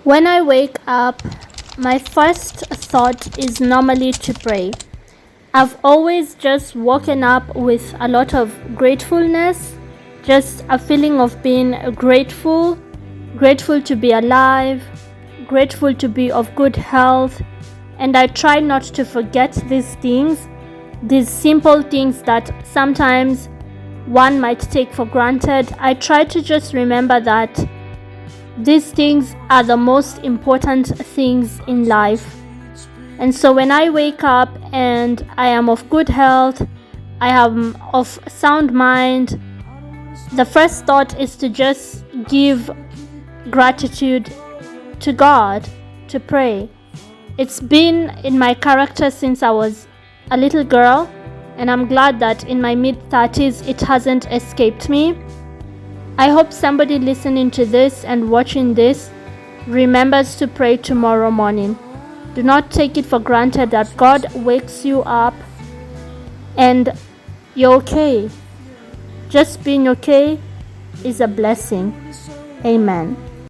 When I wake up, my first thought is normally to pray. I've always just woken up with a lot of gratefulness, just a feeling of being grateful to be alive, grateful to be of good health, and I try not to forget these things, these simple things that sometimes one might take for granted. I try to just remember that these things are the most important things in life. And so when I wake up and I am of good health, I am of sound mind, the first thought is to just give gratitude to God, to pray. It's been in my character since I was a little girl, and I'm glad that in my mid-30s it hasn't escaped me. I hope somebody listening to this and watching this remembers to pray tomorrow morning. Do not take it for granted that God wakes you up and you're okay. Just being okay is a blessing. Amen.